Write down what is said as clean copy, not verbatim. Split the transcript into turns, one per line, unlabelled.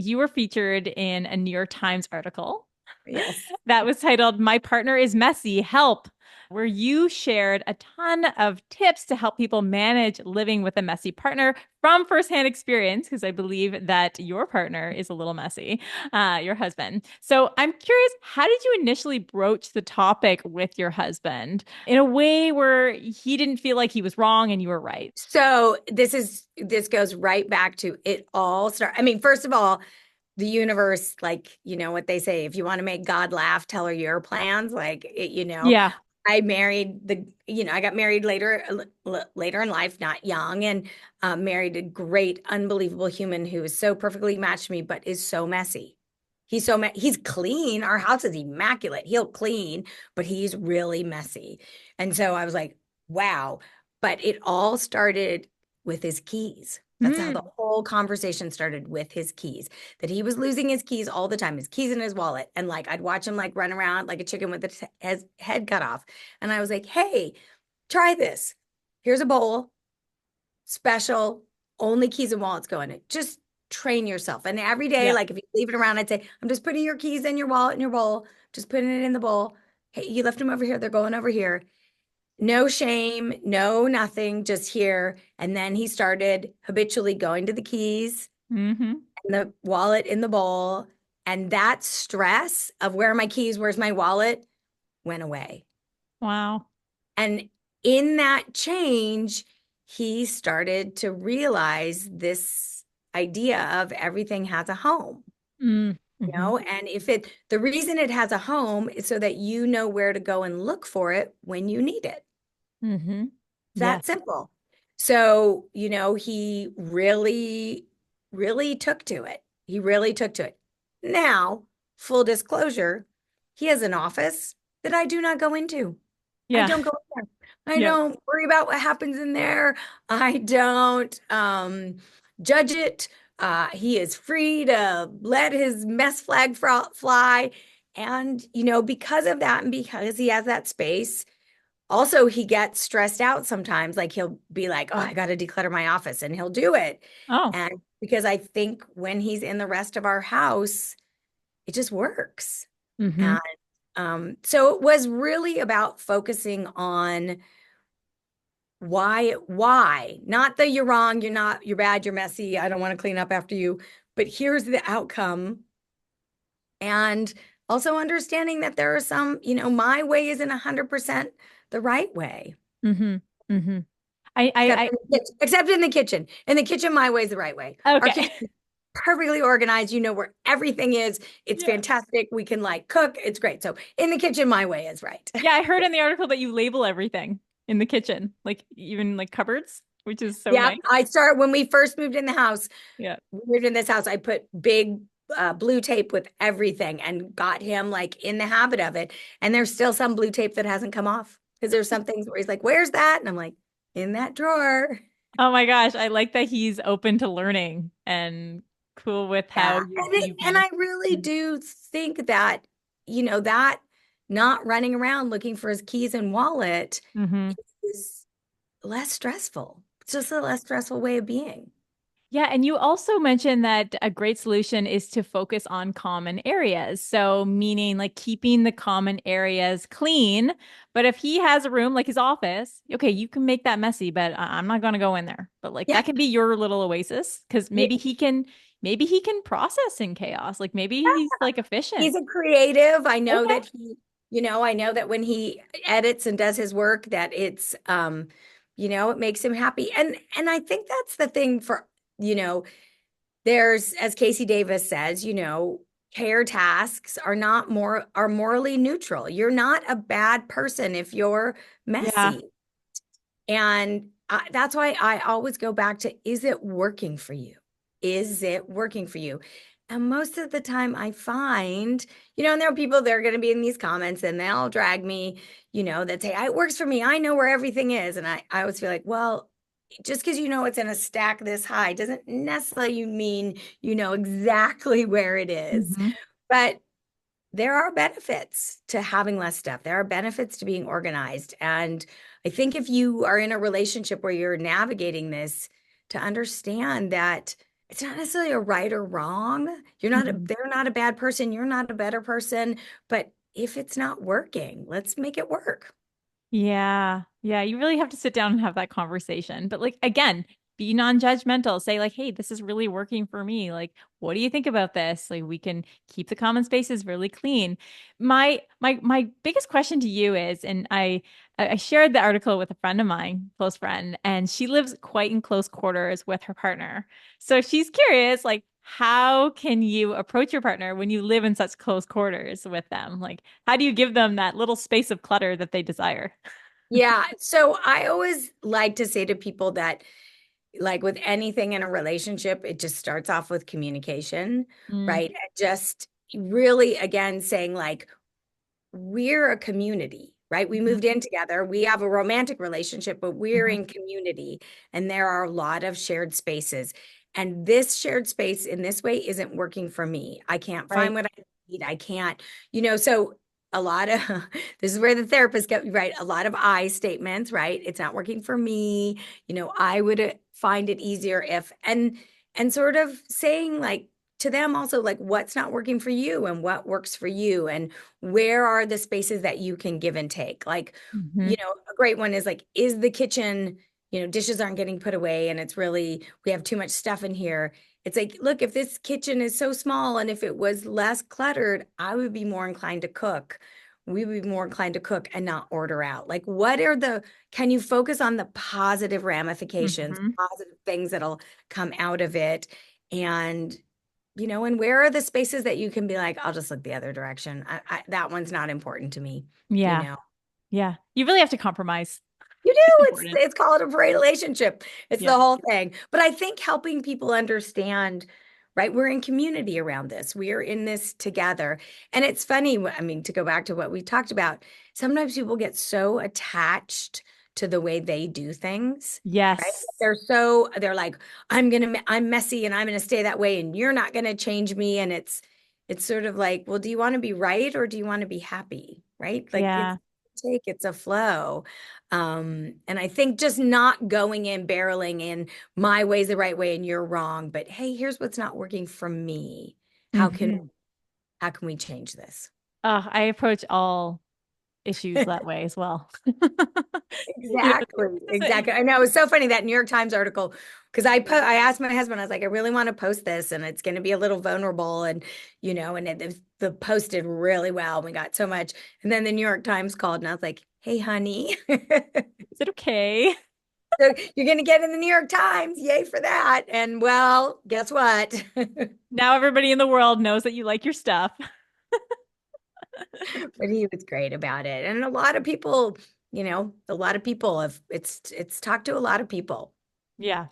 you were featured in a New York Times article
Yes.
that was titled My Partner is Messy, Help, where you shared a ton of tips to help people manage living with a messy partner from firsthand experience, because I believe that your partner is a little messy, your husband. So I'm curious, how did you initially broach the topic with your husband in a way where he didn't feel like he was wrong and you were right?
So this goes right back to it all start. I mean, first of all, the universe, like, you know what they say, if you want to make God laugh, tell her your plans. Like
Yeah.
I married I got married later in life, not young, and married a great, unbelievable human who is so perfectly matched to me, but is so messy. He's clean. Our house is immaculate. He'll clean, but he's really messy. And so I was like, wow. But it all started with his keys. That's how the
Mm.
whole conversation started, with his keys, that he was losing his keys all the time, his keys in his wallet. And like, I'd watch him like run around like a chicken with his head cut off. And I was like, hey, try this. Here's a bowl, special, only keys and wallets go in it. Just train yourself. And every day,
Yeah.
like if you leave it around, I'd say, I'm just putting your keys in your wallet in your bowl, just putting it in the bowl. Hey, you left them over here. They're going over here. No shame, no nothing, just here. And then he started habitually going to the keys
Hmm.
and the wallet in the bowl. And that stress of where are my keys, where's my wallet, went away.
Wow.
And in that change, he started to realize this idea of everything has a home,
Mm-hmm.
and the reason it has a home is so that you know where to go and look for it when you need it.
Mm-hmm.
It's
Yes.
that simple. So, he really, really took to it. He really took to it. Now, full disclosure, he has an office that I do not go into. I
Yeah.
don't go in there. I
Yep.
don't worry about what happens in there. I don't judge it. He is free to let his mess flag fly. And, because of that, and because he has that space, also, he gets stressed out sometimes. Like he'll be like, oh, I got to declutter my office, and he'll do it.
Oh.
And because I think when he's in the rest of our house, it just works.
Mm-hmm.
And so it was really about focusing on why, not the you're wrong, you're not, you're bad, you're messy, I don't want to clean up after you, but here's the outcome. And also understanding that there are some, my way isn't 100% the right way.
Mm-hmm. Mm-hmm. I,
Except
I,
in the kitchen. Except in the kitchen. In the kitchen, my way is the right way.
I,
Our
okay.
kitchen is perfectly organized. You know where everything is. It's
Yeah.
fantastic. We can like cook. It's great. So in the kitchen, my way is right.
Yeah, I heard in the article that you label everything in the kitchen, like even like cupboards, which is so
Yeah,
nice.
I start when we first moved in the house.
Yeah.
We moved in this house. I put big blue tape with everything and got him like in the habit of it. And there's still some blue tape that hasn't come off, because there's some things where he's like, "Where's that?" And I'm like, "In that drawer."
Oh my gosh, I like that he's open to learning and cool with how
Yeah.
you
And
manage.
I really do think that, that not running around looking for his keys and wallet
Mm-hmm.
is less stressful. It's just a less stressful way of being.
Yeah, and you also mentioned that a great solution is to focus on common areas. So, meaning like keeping the common areas clean. But if he has a room like his office, okay, you can make that messy, but I'm not going to go in there. But like
Yeah.
that can be your little oasis because
Yeah.
maybe he can process in chaos. Like maybe he's like efficient.
He's a creative.
Okay.
I know that when he edits and does his work, that it makes him happy. And I think that's the thing for, you know, there's, as Casey Davis says, care tasks are morally neutral. You're not a bad person if you're
Yeah.
messy. And that's why I always go back to, is it working for you? Is it working for you? And most of the time I find, and there are people that are going to be in these comments and they'll drag me, that say, it works for me. I know where everything is. And I always feel like, well, just because you know it's in a stack this high doesn't necessarily mean you know exactly where it is.
Hmm.
But there are benefits to having less stuff. There are benefits to being organized. And I think if you are in a relationship where you're navigating this, to understand that it's not necessarily a right or wrong.
Mhm.
They're not a bad person. You're not a better person. But if it's not working, let's make it work.
Yeah. Yeah. You really have to sit down and have that conversation. But like, again, be non-judgmental. Say like, hey, this is really working for me. Like, what do you think about this? Like, we can keep the common spaces really clean. My biggest question to you is, and I shared the article with a friend of mine, close friend, and she lives quite in close quarters with her partner. So she's curious, like, how can you approach your partner when you live in such close quarters with them? Like, how do you give them that little space of clutter that they desire?
Yeah. So I always like to say to people that, like with anything in a relationship, it just starts off with communication,
Mm,
right? And just really, again, saying, like, we're a community, right? We
mhm,
moved in together. We have a romantic relationship, but we're
mhm.
in community and there are a lot of shared spaces. And this shared space in this way isn't working for me. I can't find
Right.
what I need. I can't, so a lot of this is where the therapist get right. A lot of I statements, right? It's not working for me. I would find it easier if, and sort of saying like to them also like what's not working for you and what works for you and where are the spaces that you can give and take? Like,
Mhm,
a great one is like, is the kitchen, dishes aren't getting put away and it's really, we have too much stuff in here. It's like, look, if this kitchen is so small and if it was less cluttered, I would be more inclined to cook. We would be more inclined to cook and not order out. Like, can you focus on the positive ramifications,
mhm.
positive things that'll come out of it? And and where are the spaces that you can be like, I'll just look the other direction. That one's not important to me, you
Yeah.
know.
Yeah. You really have to compromise.
You
It's
do. It's
important.
it's called a relationship. It's
Yeah.
the whole thing. But I think helping people understand, right? We're in community around this. We are in this together. And it's funny, I mean, to go back to what we talked about, sometimes people get so attached to the way they do things, right?
Yes.
They're like, I'm messy and I'm gonna stay that way and you're not gonna change me. And it's sort of like, well, do you want to be right or do you want to be happy? Right? Like
Yeah.
it's a flow. And I think just not going in, barreling in my way's the right way and you're wrong, but hey, here's what's not working for me. How can
Hmm.
how can we change this?
I approach all issues that way as well. Even if
Exactly,
it's
exactly. I know it was so funny that New York Times article because I asked my husband, I was like, I really want to post this, and it's going to be a little vulnerable, and the post did really well. We got so much, and then the New York Times called, and I was like, Hey, honey,
is it okay?
so you're going to get in the New York Times, yay for that! And well, guess what?
Now everybody in the world knows that you like your stuff.
But he was great about it, and a lot of people, a lot of people have it's talked to a lot of people.
Yeah.